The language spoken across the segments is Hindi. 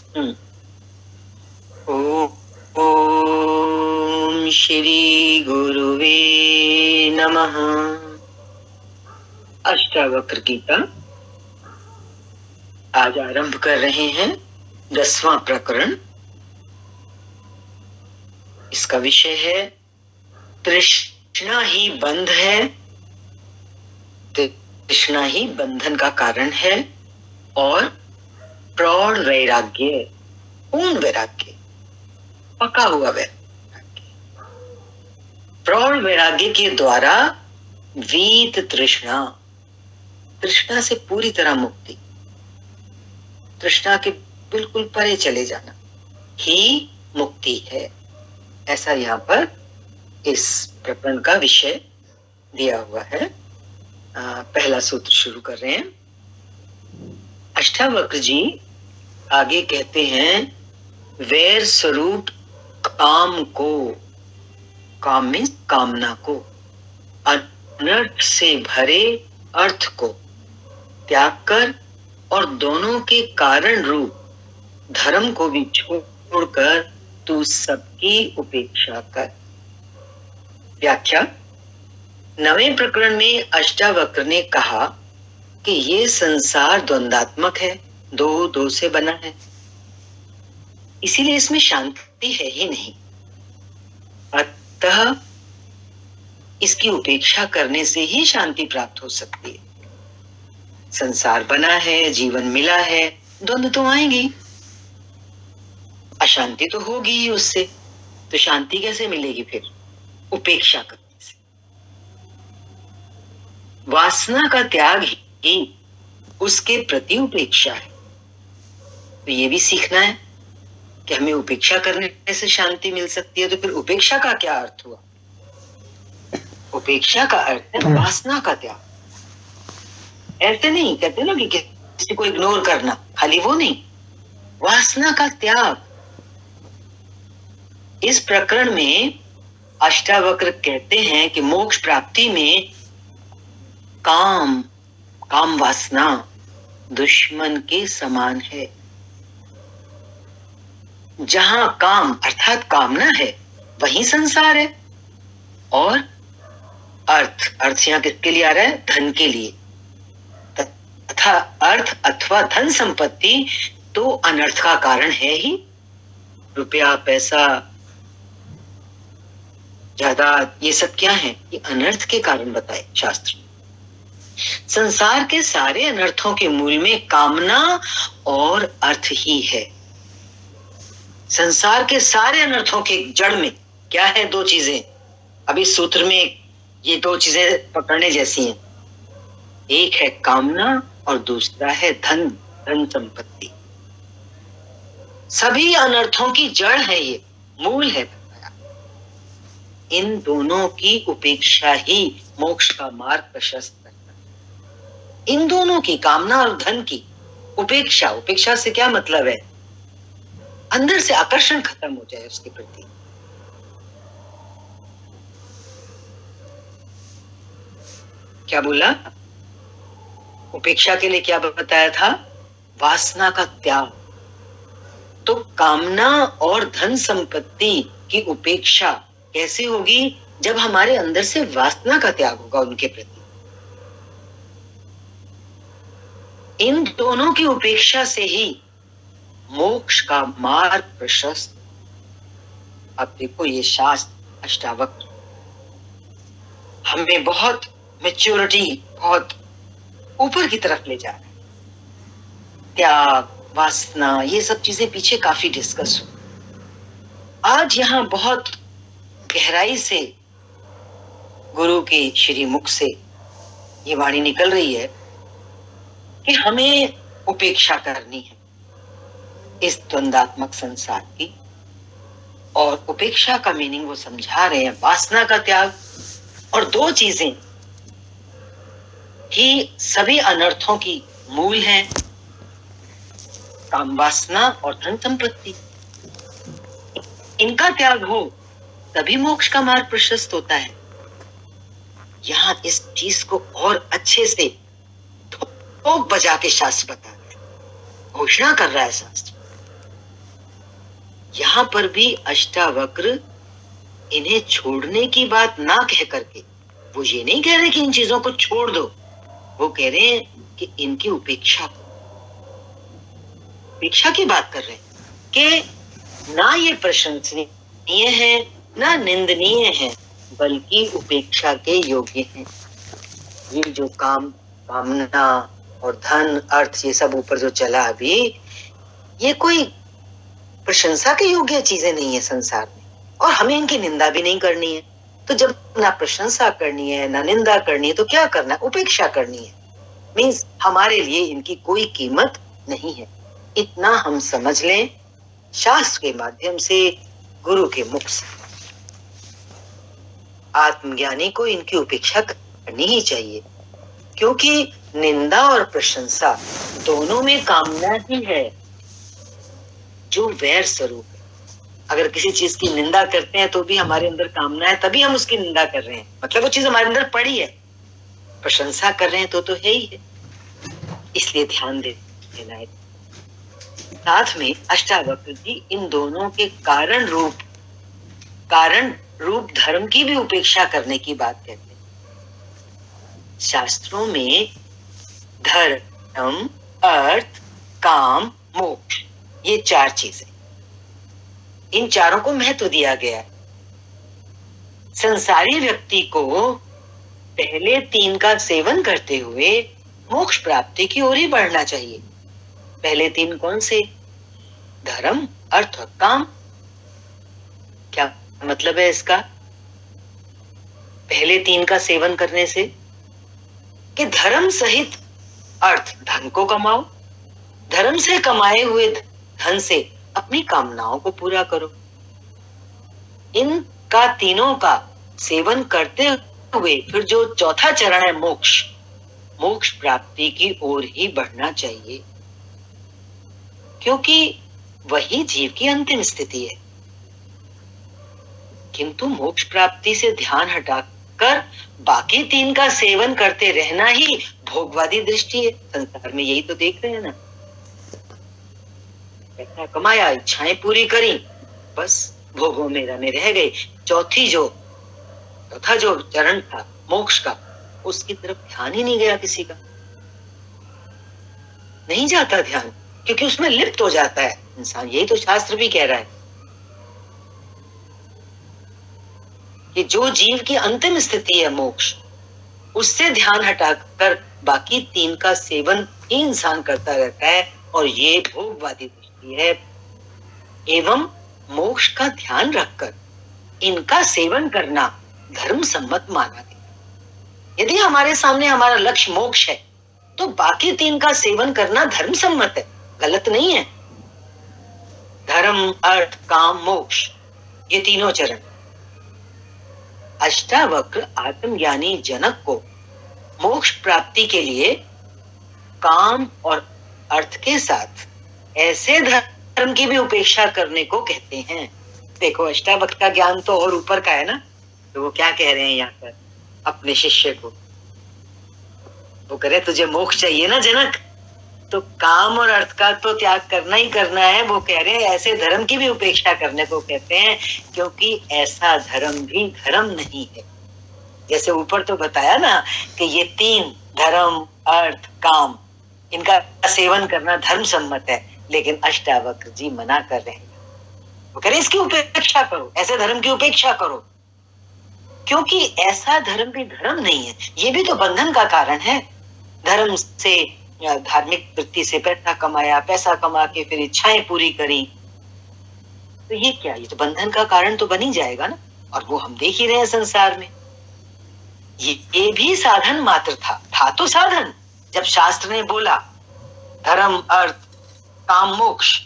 हम्म। ओम श्री गुरुवे नमः। अष्टावक्र गीता आज आरंभ कर रहे हैं 10वां प्रकरण। इसका विषय है तृष्णा ही बंध है, तृष्णा ही बंधन का कारण है और प्रौढ़ वैराग्य, पूर्ण वैराग्य, पका हुआ वैराग्य, प्रौढ़ वैराग्य के द्वारा वीत तृष्णा, तृष्णा से पूरी तरह मुक्ति, तृष्णा के बिल्कुल परे चले जाना ही मुक्ति है। ऐसा यहाँ पर इस प्रकरण का विषय दिया हुआ है। पहला सूत्र शुरू कर रहे हैं। अष्टावक्र जी आगे कहते हैं, वैर स्वरूप काम को, काम में कामना को, अनर्थ से भरे अर्थ को त्याग कर और दोनों के कारण रूप धर्म को भी छोड़कर तू सबकी उपेक्षा कर। व्याख्या। 9वें प्रकरण में अष्टावक्र ने कहा कि ये संसार द्वंदात्मक है, दो से बना है, इसीलिए इसमें शांति है ही नहीं। अतः इसकी उपेक्षा करने से ही शांति प्राप्त हो सकती है। संसार बना है, जीवन मिला है, द्वंद तो आएंगे, अशांति तो होगी ही उससे। तो शांति कैसे मिलेगी फिर? उपेक्षा करने से। वासना का त्याग ही उसके प्रति उपेक्षा है। तो ये भी सीखना है कि हमें उपेक्षा करने से शांति मिल सकती है। तो फिर उपेक्षा का क्या अर्थ हुआ? उपेक्षा का अर्थ है वासना का त्याग। ऐसे नहीं कहते ना कि किसी को इग्नोर करना, खाली वो नहीं, वासना का त्याग। इस प्रकरण में अष्टावक्र कहते हैं कि मोक्ष प्राप्ति में काम, काम वासना दुश्मन के समान है। जहां काम अर्थात कामना है वहीं संसार है, और अर्थ, अर्थ यहां किसके लिए आ रहा है? धन के लिए। तथा अर्थ अथवा धन संपत्ति तो अनर्थ का कारण है ही। रुपया, पैसा, जायदाद, ये सब क्या है? ये अनर्थ के कारण बताए शास्त्र। संसार के सारे अनर्थों के मूल में कामना और अर्थ ही है। संसार के सारे अनर्थों के जड़ में क्या है? दो चीजें। अब इस सूत्र में ये दो चीजें पकड़ने जैसी हैं। एक है कामना और दूसरा है धन, धन संपत्ति। सभी अनर्थों की जड़ है, ये मूल है। इन दोनों की उपेक्षा ही मोक्ष का मार्ग प्रशस्त करता है। इन दोनों की, कामना और धन की उपेक्षा। उपेक्षा से क्या मतलब है? अंदर से आकर्षण खत्म हो जाए उसके प्रति। क्या बोला? उपेक्षा के लिए क्या बताया था? वासना का त्याग। तो कामना और धन संपत्ति की उपेक्षा कैसे होगी? जब हमारे अंदर से वासना का त्याग होगा उनके प्रति। इन दोनों की उपेक्षा से ही मोक्ष का मार्ग प्रशस्त। अब देखो, ये शास्त्र अष्टावक्र हमें बहुत मैच्योरिटी, बहुत ऊपर की तरफ ले जा रहा है। त्याग, वासना, ये सब चीजें पीछे काफी डिस्कस हुई। आज यहां बहुत गहराई से गुरु के श्री मुख से ये वाणी निकल रही है कि हमें उपेक्षा करनी है इस द्वंदात्मक संसार की। और उपेक्षा का मीनिंग वो समझा रहे हैं, वासना का त्याग। और दो चीजें ही सभी अनर्थों की मूल हैं, काम वासना और धन संपत्ति। इनका त्याग हो तभी मोक्ष का मार्ग प्रशस्त होता है। यहां इस चीज को और अच्छे से ठोक बजा के शास्त्र बता रहा है, घोषणा कर रहा है शास्त्र यहाँ पर भी अष्टावक्र इन्हें छोड़ने की बात ना कह करके, वो ये नहीं कह रहे कि इन चीजों को छोड़ दो, वो कह रहे हैं कि इनकी उपेक्षा करो। उपेक्षा की बात कर रहे हैं कि ना ये प्रशंसनीय है ना निंदनीय है, बल्कि उपेक्षा के योग्य हैं। ये जो कामना और धन अर्थ ये सब ऊपर जो चला अभी, ये कोई प्रशंसा के योग्य चीजें नहीं है संसार में, और हमें इनकी निंदा भी नहीं करनी है। तो जब ना प्रशंसा करनी है ना निंदा करनी है, तो क्या करना है? उपेक्षा करनी है। मीन्स हमारे लिए इनकी कोई कीमत नहीं है। इतना हम समझ लें शास्त्र के माध्यम से, गुरु के मुख से। आत्मज्ञानी को इनकी उपेक्षा करनी ही चाहिए, क्योंकि निंदा और प्रशंसा दोनों में कामना ही है, जो वैर स्वरूप है। अगर किसी चीज की निंदा करते हैं तो भी हमारे अंदर कामना है, तभी हम उसकी निंदा कर रहे हैं, मतलब वो चीज हमारे अंदर पड़ी है। प्रशंसा कर रहे हैं तो है ही है। इसलिए ध्यान देना है। साथ में अष्टावक्र जी इन दोनों के कारण रूप धर्म की भी उपेक्षा करने की बात कहते हैं। शास्त्रों में धर्म, अर्थ, काम, मोक्ष, ये 4 चीजें, इन चारों को महत्व दिया गया है। संसारी व्यक्ति को पहले 3 का सेवन करते हुए मोक्ष प्राप्ति की ओर ही बढ़ना चाहिए। पहले 3 कौन से? धर्म, अर्थ और काम। क्या मतलब है इसका? पहले 3 का सेवन करने से कि धर्म सहित अर्थ, धन को कमाओ, धर्म से कमाए हुए धन से अपनी कामनाओं को पूरा करो। इनका तीनों का सेवन करते हुए फिर जो चौथा चरण है मोक्ष प्राप्ति की ओर ही बढ़ना चाहिए, क्योंकि वही जीव की अंतिम स्थिति है। किंतु मोक्ष प्राप्ति से ध्यान हटाकर बाकी 3 का सेवन करते रहना ही भोगवादी दृष्टि है। संसार में यही तो देख रहे हैं ना। पैसा कमाया, इच्छाएं पूरी करी, बस भोगों में रह गए। चौथा जो चरण था मोक्ष का, उसकी तरफ ध्यान ही नहीं गया किसी का। नहीं जाता ध्यान, क्योंकि उसमें लिप्त हो जाता है इंसान। यही तो शास्त्र भी कह रहा है कि जो जीव की अंतिम स्थिति है मोक्ष, उससे ध्यान हटाकर बाकी 3 का सेवन ही इंसान करता रहता है, और ये भोगवादी दृष्टि है। एवं मोक्ष का ध्यान रखकर इनका सेवन करना धर्म सम्मत माना गया। यदि हमारे सामने हमारा लक्ष्य मोक्ष है, तो बाकी 3 का सेवन करना धर्म सम्मत है, गलत नहीं है। धर्म, अर्थ, काम, मोक्ष, ये तीनों चरण। अष्टावक्र आत्मज्ञानी जनक को मोक्ष प्राप्ति के लिए काम और अर्थ के साथ ऐसे धर्म की भी उपेक्षा करने को कहते हैं। देखो, अष्टावक्र का ज्ञान तो और ऊपर का है ना, तो वो क्या कह रहे हैं यहाँ पर अपने शिष्य को? वो कह रहे तुझे मोक्ष चाहिए ना जनक, तो काम और अर्थ का तो त्याग करना ही करना है। वो कह रहे हैं ऐसे धर्म की भी उपेक्षा करने को कहते हैं, क्योंकि ऐसा धर्म भी धर्म नहीं है। जैसे ऊपर तो बताया ना कि ये 3 धर्म, अर्थ, काम, इनका सेवन करना धर्म सम्मत है, लेकिन अष्टावक्र जी मना कर रहे हैं। वो कह रहे इसकी उपेक्षा करो, ऐसे धर्म की उपेक्षा करो, क्योंकि ऐसा धर्म भी धर्म नहीं है। ये भी तो बंधन का कारण है। धर्म से, धार्मिक वृत्ति से पैसा कमाया, पैसा कमा के फिर इच्छाएं पूरी करी, तो ये क्या? ये तो बंधन का कारण तो बन ही जाएगा ना। और वो हम देख ही रहे हैं संसार में। ये भी साधन मात्र था तो साधन। जब शास्त्र ने बोला धर्म, अर्थ, काम, मोक्ष,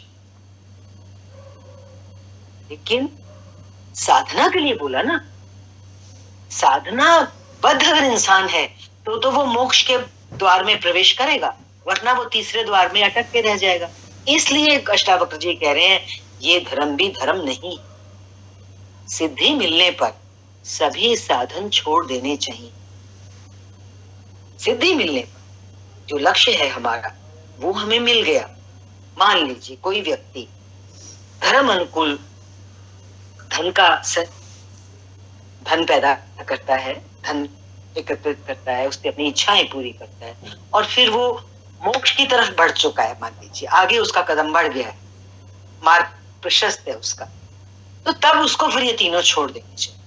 लेकिन साधना के लिए बोला ना। साधना बद्ध अगर इंसान है तो वो मोक्ष के द्वार में प्रवेश करेगा, वरना वो तीसरे द्वार में अटक के रह जाएगा। इसलिए अष्टावक्र जी कह रहे हैं ये धर्म भी धर्म नहीं। सिद्धि मिलने पर सभी साधन छोड़ देने चाहिए। सिद्धि मिलने पर जो लक्ष्य है हमारा वो हमें मिल गया। मान लीजिए कोई व्यक्ति धर्म अनुकूल धन पैदा करता है, धन एकत्रित करता है, उसकी अपनी इच्छाएं पूरी करता है, और फिर वो मोक्ष की तरफ बढ़ चुका है, मान लीजिए आगे उसका कदम बढ़ गया है, मार्ग प्रशस्त है उसका, तो तब उसको फिर ये तीनों छोड़ देने चाहिए।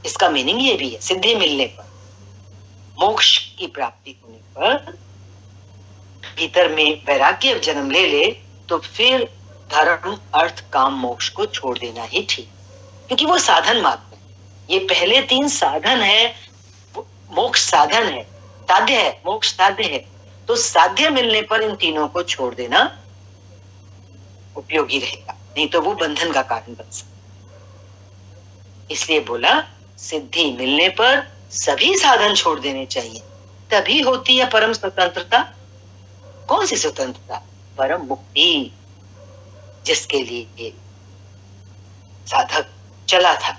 इसका मीनिंग ये भी है, सिद्धि मिलने पर, मोक्ष की प्राप्ति होने पर, भीतर में वैराग्य जन्म ले तो फिर धर्म अर्थ काम मोक्ष को छोड़ देना ही ठीक, क्योंकि वो साधन मात्र है। ये पहले 3 साधन है, मोक्ष साधन है, साध्य है, मोक्ष साध्य है, तो साध्य मिलने पर इन तीनों को छोड़ देना उपयोगी रहेगा, नहीं तो वो बंधन का कारण बन सकता। इसलिए बोला सिद्धि मिलने पर सभी साधन छोड़ देने चाहिए, तभी होती है परम स्वतंत्रता। कौन सी स्वतंत्रता? परम मुक्ति, जिसके लिए साधक चला था,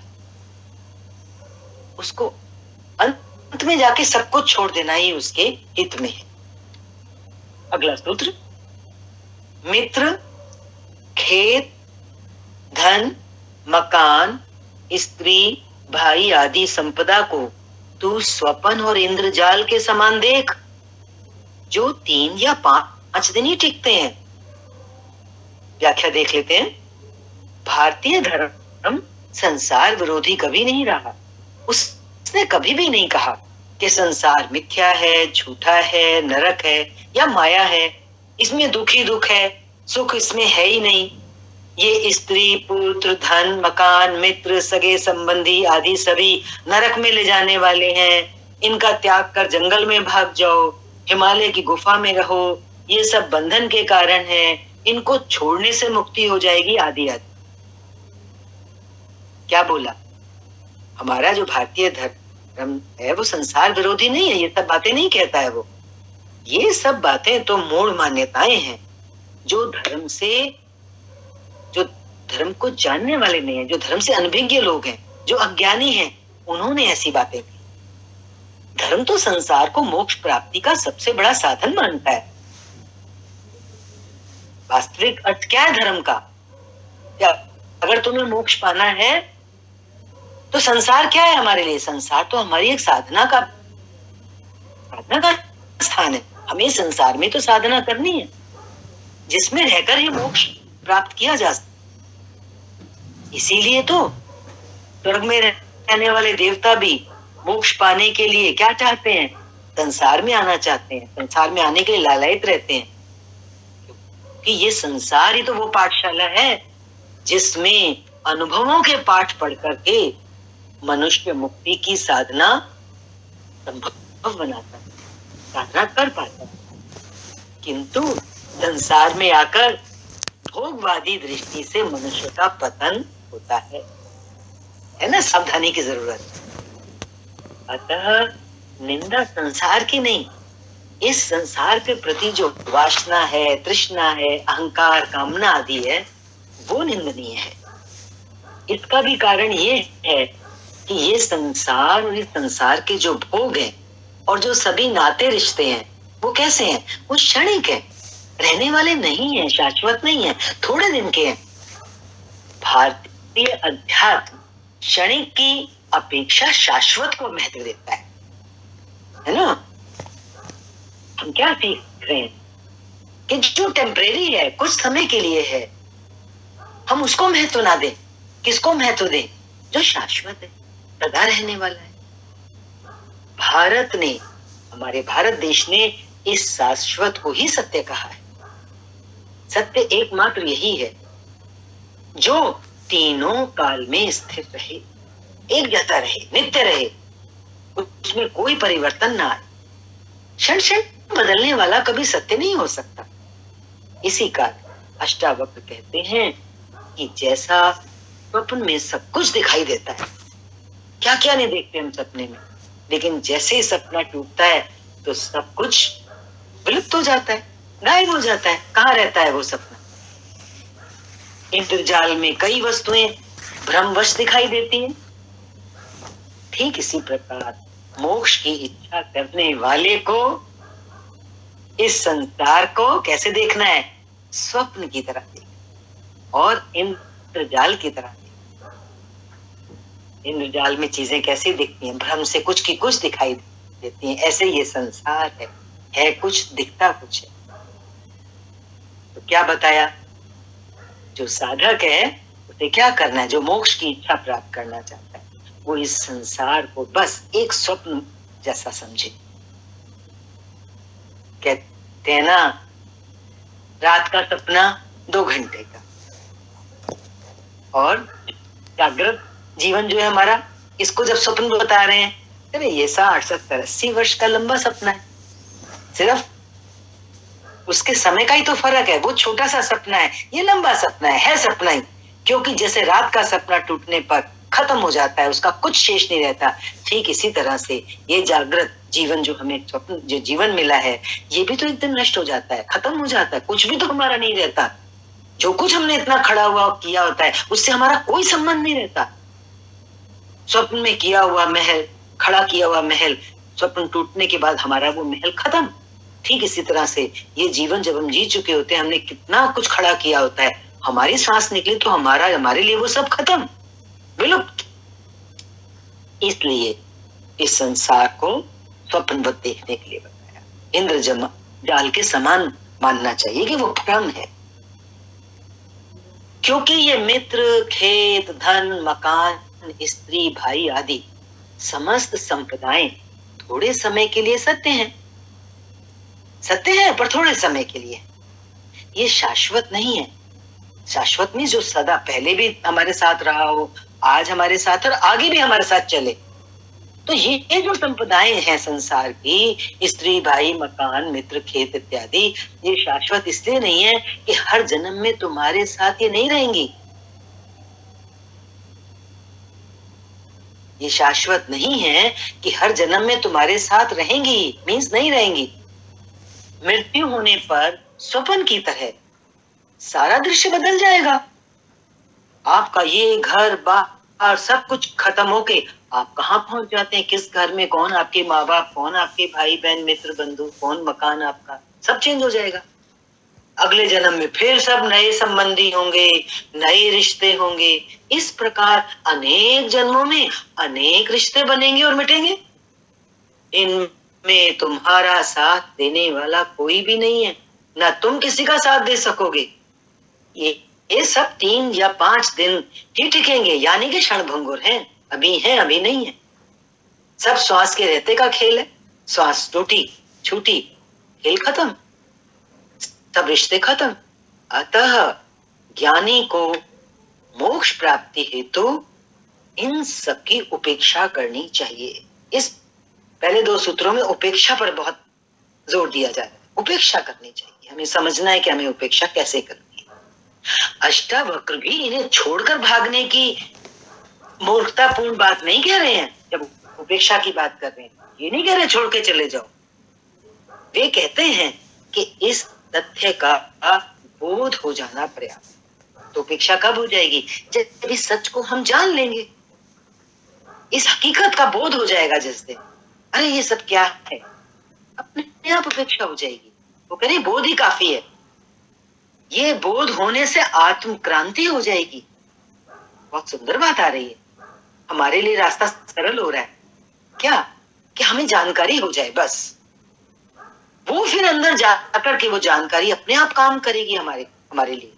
उसको अंत में जाके सब कुछ छोड़ देना ही उसके हित में है। अगला सूत्र, मित्र, खेत, धन, मकान, स्त्री, भाई आदि संपदा को तू स्वपन और इंद्रजाल के समान देख, जो 3 या 5 दिन ही टिकते हैं। व्याख्या देख लेते हैं। भारतीय धर्म संसार विरोधी कभी नहीं रहा। उसने कभी भी नहीं कहा कि संसार मिथ्या है, झूठा है, नरक है या माया है, इसमें दुख ही दुख है, सुख इसमें है ही नहीं। ये स्त्री, पुत्र, धन, मकान, मित्र, सगे संबंधी आदि सभी नरक में ले जाने वाले हैं, इनका त्याग कर जंगल में भाग जाओ, हिमालय की गुफा में रहो, ये सब बंधन के कारण है, इनको छोड़ने से मुक्ति हो जाएगी, आदि आदि। क्या बोला? हमारा जो भारतीय धर्म है वो संसार विरोधी नहीं है, ये सब बातें नहीं कहता है वो। ये सब बातें तो मूढ़ मान्यताएं हैं, जो धर्म को जानने वाले नहीं है, जो धर्म से अनभिज्ञ लोग हैं, जो अज्ञानी हैं, उन्होंने ऐसी बातें की। धर्म तो संसार को मोक्ष प्राप्ति का सबसे बड़ा साधन मानता है। वास्तविक अर्थ क्या है धर्म का? क्या अगर तुम्हें मोक्ष पाना है तो संसार क्या है हमारे लिए? संसार तो हमारी एक साधना का स्थान है। हमें संसार में तो साधना करनी है, जिसमें रहकर ही मोक्ष प्राप्त किया जा सकता। इसीलिए तो स्वर्ग में रहने वाले देवता भी मोक्ष पाने के लिए क्या चाहते हैं? संसार में आना चाहते हैं, संसार में आने के लिए लालायित रहते हैं, क्योंकि ये संसार ही तो वो पाठशाला है जिसमें अनुभवों के पाठ पढ़ करके मनुष्य मुक्ति की साधना संभव बनाता है, साधना कर पाता है। किंतु संसार में आकर भोगवादी दृष्टि से मनुष्य का पतन होता है ना? सावधानी की जरूरत है। अतः निंदा संसार की नहीं, इस संसार के प्रति जो वासना है, तृष्णा है, अहंकार, कामना आदि है, वो निंदनीय है। इसका भी कारण ये है कि ये संसार और इस संसार के जो भोग हैं और जो सभी नाते रिश्ते हैं, वो कैसे हैं? वो क्षणिक है, रहने वाले नहीं है, शाश्वत नहीं है, थोड़े दिन के हैं। भारतीय अध्यात्म क्षणिक की अपेक्षा शाश्वत को महत्व देता है ना? हम क्या सीख रहे हैं कि जो टेम्परेरी है, कुछ समय के लिए है, हम उसको महत्व ना दें। किसको महत्व दें? जो शाश्वत है, सदा रहने वाला है। भारत ने, हमारे भारत देश ने इस शाश्वत को ही सत्य कहा है। सत्य एकमात्र यही है जो तीनों काल में स्थिर रहे, एक जैसा रहे, नित्य रहे, उसमें कोई परिवर्तन ना आए। क्षण क्षण बदलने वाला कभी सत्य नहीं हो सकता। इसी का अष्टावक्र कहते हैं कि जैसा स्वप्न में सब कुछ दिखाई देता है, क्या क्या नहीं देखते हम सपने में, लेकिन जैसे ही सपना टूटता है तो सब कुछ विलुप्त हो जाता है, गायब हो जाता है। कहाँ रहता है वो सपना? इंद्रजाल में कई वस्तुएं भ्रमवश दिखाई देती हैं। ठीक इसी प्रकार मोक्ष की इच्छा करने वाले को इस संसार को कैसे देखना है? स्वप्न की तरह देखना और इंद्रजाल की तरह देखना। इंद्रजाल में चीजें कैसी दिखती हैं, भ्रम से कुछ की कुछ दिखाई देती हैं, ऐसे ये संसार है कुछ दिखता कुछ है। तो क्या बताया, जो साधक है उसे क्या करना है, जो मोक्ष की इच्छा प्राप्त करना चाहता है वो इस संसार को बस एक स्वप्न जैसा समझे। कहते हैं ना, रात का सपना 2 घंटे का, और जागृत जीवन जो है हमारा, इसको जब स्वप्न बता रहे हैं, अरे ये 60 70 80 वर्ष का लंबा सपना है, सिर्फ उसके समय का ही तो फर्क है। वो छोटा सा सपना है, ये लंबा सपना है सपना ही। क्योंकि जैसे रात का सपना टूटने पर खत्म हो जाता है, उसका कुछ शेष नहीं रहता, ठीक इसी तरह से ये जागृत जीवन जो हमें स्वप्न जो जीवन मिला है, ये भी तो एक दिन नष्ट हो जाता है, खत्म हो जाता है, कुछ भी तो हमारा नहीं रहता। जो कुछ हमने इतना खड़ा हुआ किया होता है उससे हमारा कोई संबंध नहीं रहता। स्वप्न में किया हुआ महल, खड़ा किया हुआ महल, स्वप्न टूटने के बाद हमारा वो महल खत्म। ठीक इसी तरह से ये जीवन जब हम जी चुके होते हैं, हमने कितना कुछ खड़ा किया होता है, हमारी सांस निकली तो हमारे लिए वो सब खत्म, विलुप्त। इसलिए इस संसार को स्वप्नवत देखने के लिए बताया। इंद्र जाल के समान मानना चाहिए कि वो भ्रम है, क्योंकि ये मित्र, खेत, धन, मकान, स्त्री, भाई आदि समस्त संपदाएं थोड़े समय के लिए सत्य हैं, सत्य है पर थोड़े समय के लिए, ये शाश्वत नहीं है। शाश्वत में जो सदा पहले भी हमारे साथ रहा हो, आज हमारे साथ और आगे भी हमारे साथ चले। तो ये जो संपदाएं हैं संसार की, स्त्री, भाई, मकान, मित्र, खेत इत्यादि, ये शाश्वत इसलिए नहीं है कि हर जन्म में तुम्हारे साथ ये नहीं रहेंगी। ये शाश्वत नहीं है कि हर जन्म में तुम्हारे साथ रहेंगी, मीन्स नहीं रहेंगी। मृत्यु होने पर स्वप्न की तरह सारा दृश्य बदल जाएगा। आपका ये घर बार सब कुछ खत्म होके आप कहाँ पहुंच जाते हैं, किस घर में, कौन आपके माँ बाप, कौन आपके भाई बहन, मित्र, बंधु, कौन मकान आपका, सब चेंज हो जाएगा। अगले जन्म में फिर सब नए संबंधी होंगे, नए रिश्ते होंगे। इस प्रकार अनेक जन्मों में अनेक रिश्ते बनेंगे और मिटेंगे। इनमें तुम्हारा साथ देने वाला कोई भी नहीं है, ना तुम किसी का साथ दे सकोगे। ये सब 3 या 5 दिन ही टिकेंगे, यानी कि क्षणभंगुर हैं, अभी हैं अभी नहीं है। सब श्वास के रहते का खेल है, श्वास टूटी छूटी, खेल खत्म, सब रिश्ते खत्म। अतः ज्ञानी को मोक्ष प्राप्ति हेतु इन सब की उपेक्षा करनी चाहिए। इस पहले 2 सूत्रों में उपेक्षा पर बहुत जोर दिया जा रहा है। उपेक्षा करनी चाहिए, हमें समझना है कि हमें उपेक्षा कैसे करनी है। अष्टावक्र भी इन्हें छोड़कर भागने की मूर्खतापूर्ण बात नहीं कह रहे हैं। जब उपेक्षा की बात कर रहे हैं, ये नहीं कह रहे छोड़ के चले जाओ। वे कहते हैं कि इस तथ्य का बोध हो जाना पर्याप्त। तो उपेक्षा कब हो जाएगी, जब इस सच को हम जान लेंगे, इस हकीकत का बोध हो जाएगा। जिस दिन अरे ये सब क्या है, अपने आप उपेक्षा हो जाएगी। वो कह रहे बोध ही काफी है। ये बोध होने से आत्म क्रांति हो जाएगी। बहुत सुंदर बात आ रही है, हमारे लिए रास्ता सरल हो रहा है। क्या कि हमें जानकारी हो जाए बस, वो फिर अंदर जाकर के वो जानकारी अपने आप काम करेगी हमारे लिए।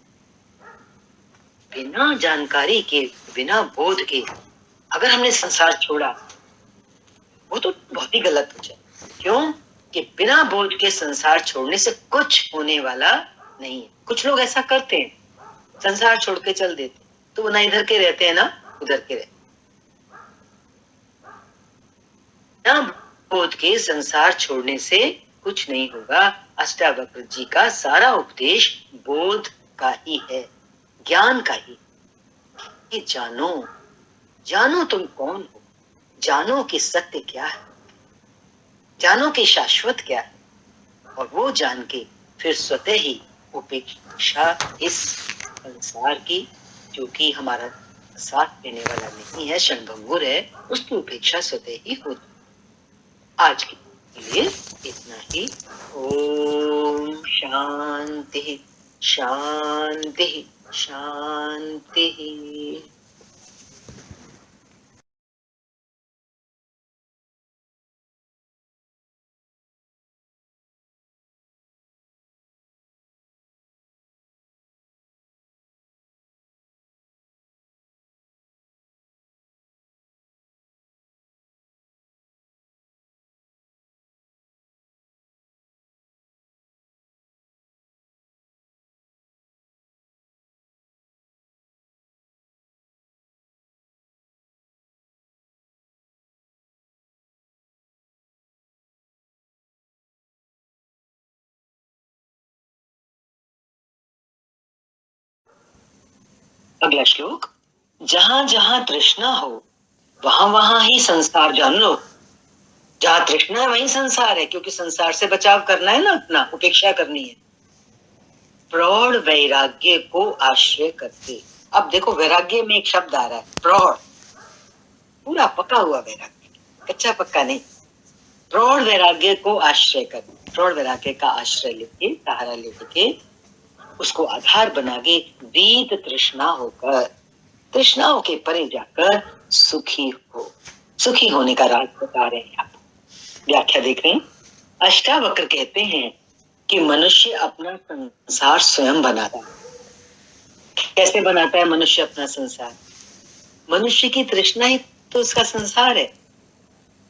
बिना जानकारी के, बिना बोध के अगर हमने संसार छोड़ा, वो तो बहुत ही गलत हो जाए। क्यों कि बिना बोध के संसार छोड़ने से कुछ होने वाला नहीं है। कुछ लोग ऐसा करते हैं, संसार छोड़ के चल देते, तो वो ना इधर के रहते हैं ना उधर के रहते। ना बोध के संसार छोड़ने से कुछ नहीं होगा। अष्टावक्र जी का सारा उपदेश बोध का ही है, ज्ञान का ही। ये जानो तुम कौन हो, जानो कि सत्य क्या है, जानो कि शाश्वत क्या है, और वो जान के फिर स्वतः ही उपेक्षा इस संसार की, जो कि हमारा साथ देने वाला नहीं है, क्षणभंगुर है, उसकी उपेक्षा स्वतः ही हो। आज के लिए इतना ही। ओम शांति शांति शांति। अगला श्लोक, जहां जहां तृष्णा हो वहां वहां ही संसार जान लो। जहां तृष्णा है वहीं संसार है, क्योंकि संसार से बचाव करना है ना, अपना उपेक्षा करनी है। प्रौढ़ वैराग्य को आश्रय करते। अब देखो वैराग्य में एक शब्द आ रहा है, प्रौढ़, पूरा पका हुआ वैराग्य, कच्चा पक्का नहीं। प्रौढ़ वैराग्य को आश्रय कर, प्रौढ़ वैराग्य का आश्रय लेके, सहारा लेके, उसको आधार बना के वीत तृष्णा होकर, तृष्णाओं के परे जाकर सुखी हो। सुखी होने का राज बता रहे हैं। आप व्याख्या देख रहे हैं। अष्टावक्र कहते हैं कि मनुष्य अपना संसार स्वयं बनाता है। कैसे बनाता है मनुष्य अपना संसार? मनुष्य की तृष्णा ही तो उसका संसार है।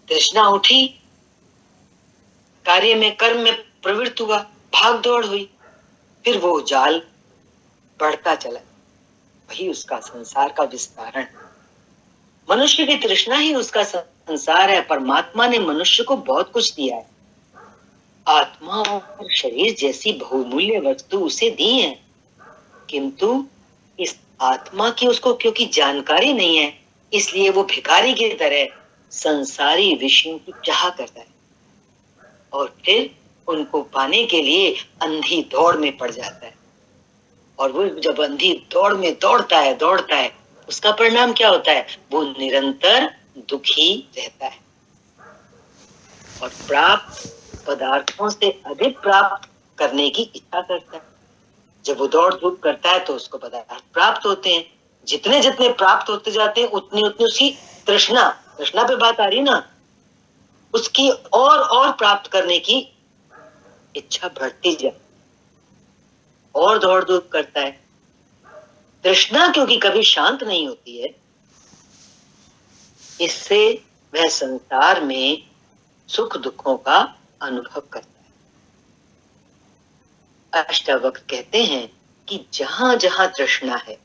तृष्णा उठी, कार्य में, कर्म में प्रवृत्त हुआ, भाग दौड़ हुई, फिर वो जाल बढ़ता चला, वही उसका संसार का विस्तारण। मनुष्य की तृष्णा ही उसका संसार है। परमात्मा ने मनुष्य को बहुत कुछ दिया है। आत्मा और शरीर जैसी बहुमूल्य वस्तु उसे दी है, किंतु इस आत्मा की उसको क्योंकि जानकारी नहीं है, इसलिए वो भिखारी की तरह संसारी विषयों की चाह करता है और फिर उनको पाने के लिए अंधी दौड़ में पड़ जाता है। और वो जब अंधी दौड़ में दौड़ता है, उसका परिणाम क्या होता है? वो निरंतर दुखी रहता है और प्राप्त पदार्थों से अधिक प्राप्त करने की इच्छा करता है। जब वो दौड़ धूप करता है तो उसको पदार्थ प्राप्त होते हैं। जितने जितने प्राप्त होते जाते हैं उतनी उतनी उसकी तृष्णा पे बात आ रही ना, उसकी और प्राप्त करने की इच्छा बढ़ती जाए और दौड़ धूप करता है। तृष्णा क्योंकि कभी शांत नहीं होती है, इससे वह संसार में सुख दुखों का अनुभव करता है। अष्टावक्र कहते हैं कि जहां जहां तृष्णा है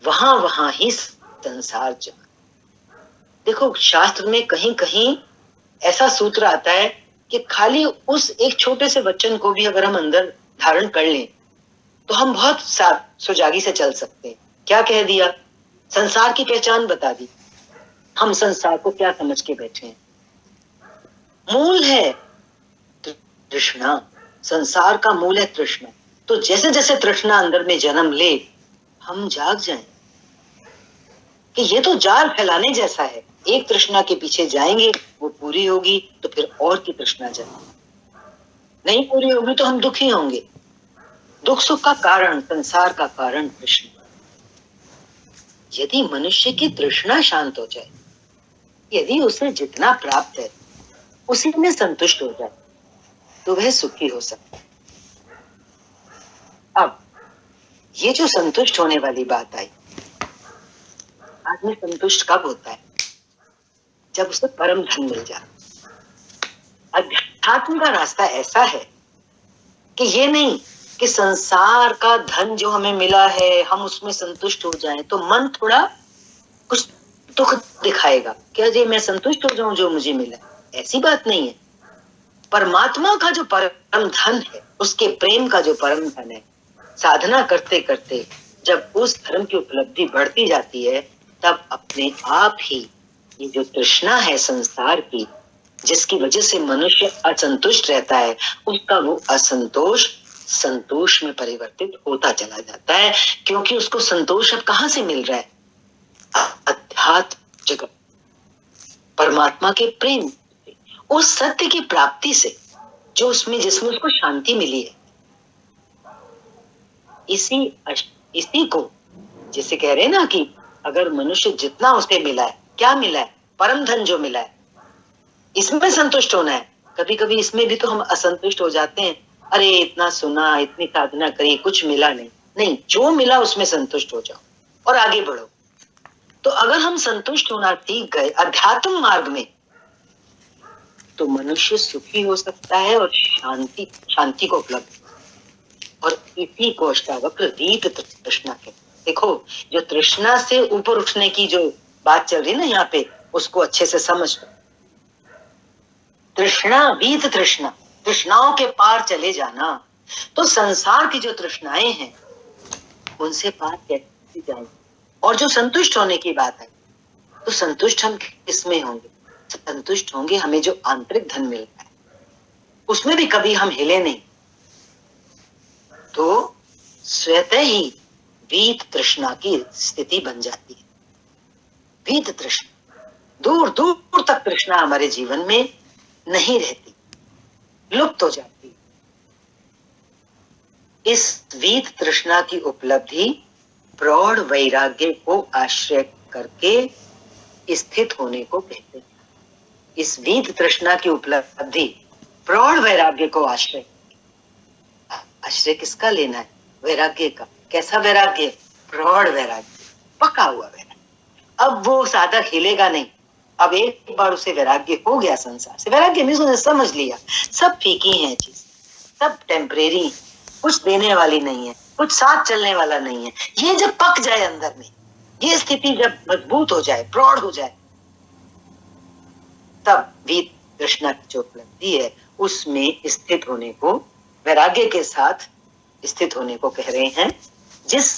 वहां वहां ही संसार जान। देखो शास्त्र में कहीं कहीं ऐसा सूत्र आता है कि खाली उस एक छोटे से वचन को भी अगर हम अंदर धारण कर लें तो हम बहुत सुजागी से चल सकते हैं। क्या कह दिया? संसार की पहचान बता दी। हम संसार को क्या समझ के बैठे हैं? मूल है तृष्णा, संसार का मूल है तृष्णा। तो जैसे जैसे तृष्णा अंदर में जन्म ले, हम जाग जाएं कि ये तो जाल फैलाने जैसा है। एक तृष्णा के पीछे जाएंगे, वो पूरी होगी तो फिर और की तृष्णा जाएगी, नहीं पूरी होगी तो हम दुखी होंगे। दुख सुख का कारण, संसार का कारण तृष्णा। यदि मनुष्य की तृष्णा शांत हो जाए, यदि उसे जितना प्राप्त है उसी में संतुष्ट हो जाए, तो वह सुखी हो सकता है। अब ये जो संतुष्ट होने वाली बात आई, आदमी संतुष्ट कब होता है? जब उसे परम धन मिल जाए। अध्यात्म का रास्ता ऐसा है कि ये नहीं कि संसार का धन जो हमें मिला है हम उसमें संतुष्ट हो जाएं, तो मन थोड़ा कुछ दुख दिखाएगा, क्या जी मैं संतुष्ट हो जाऊं जो मुझे मिला? ऐसी बात नहीं है। परमात्मा का जो परम धन है, उसके प्रेम का जो परम धन है, साधना करते करते जब उस धर्म की उपलब्धि बढ़ती जाती है, तब अपने आप ही ये जो तृष्णा है संसार की, जिसकी वजह से मनुष्य असंतुष्ट रहता है, उसका वो असंतोष संतोष में परिवर्तित होता चला जाता है। क्योंकि उसको संतोष अब कहां से मिल रहा है? अध्यात्म जगत, परमात्मा के प्रेम, उस सत्य की प्राप्ति से जो जिसमें उसको शांति मिली है। इसी को जैसे कह रहे हैं ना कि अगर मनुष्य जितना उसे मिला है, क्या मिला है? परम धन जो मिला है, इसमें संतुष्ट होना है। कभी कभी इसमें भी तो हम असंतुष्ट हो जाते हैं, अरे इतना सुना, इतनी साधना करी, कुछ मिला नहीं, जो मिला उसमें संतुष्ट हो जाओ और आगे बढ़ो। तो अगर हम संतुष्ट होना सीख गए अध्यात्म मार्ग में, तो मनुष्य सुखी हो सकता है और शांति को उपलब्ध। और इसी को अष्टावक्र वीत तृष्णा कहते हैं। देखो जो तृष्णा से ऊपर उठने की जो बात चल रही है ना यहाँ पे, उसको अच्छे से समझ लो। तृष्णा, वीत तृष्णा, तृष्णाओं के पार चले जाना। तो संसार की जो तृष्णाएं हैं उनसे पार कैसे? बढ़ती जाएगी। और जो संतुष्ट होने की बात है, तो संतुष्ट हम किसमें होंगे? संतुष्ट होंगे हमें जो आंतरिक धन मिलता है, उसमें भी कभी हम हिले नहीं, तो स्वतः ही वीत तृष्णा की स्थिति बन जाती है। वीत तृष्णा, दूर दूर तक तृष्णा हमारे जीवन में नहीं रहती, लुप्त हो जाती है। इस वीत तृष्णा की उपलब्धि प्रौढ़ वैराग्य को आश्रय करके स्थित होने को कहते हैं। इस वीत तृष्णा की उपलब्धि प्रौढ़ वैराग्य को आश्रय, आश्रय किसका लेना है? वैराग्य का। कैसा वैराग्य? प्रौढ़ वैराग्य, पका हुआ वैराग्य। अब वो साधक हिलेगा नहीं। अब एक बार उसे वैराग्य हो गया संसार से, वैराग्य में उसने समझ लिया सब फीकी है चीज, सब टेम्परेरी, कुछ देने वाली नहीं है, कुछ साथ चलने वाला नहीं है। ये जब पक जाए अंदर में, ये स्थिति जब मजबूत हो जाए, प्रौढ़ हो जाए, तब वीत तृष्णा की जो उपलब्धि है उसमें स्थित होने को, वैराग्य के साथ स्थित होने को कह रहे हैं। जिस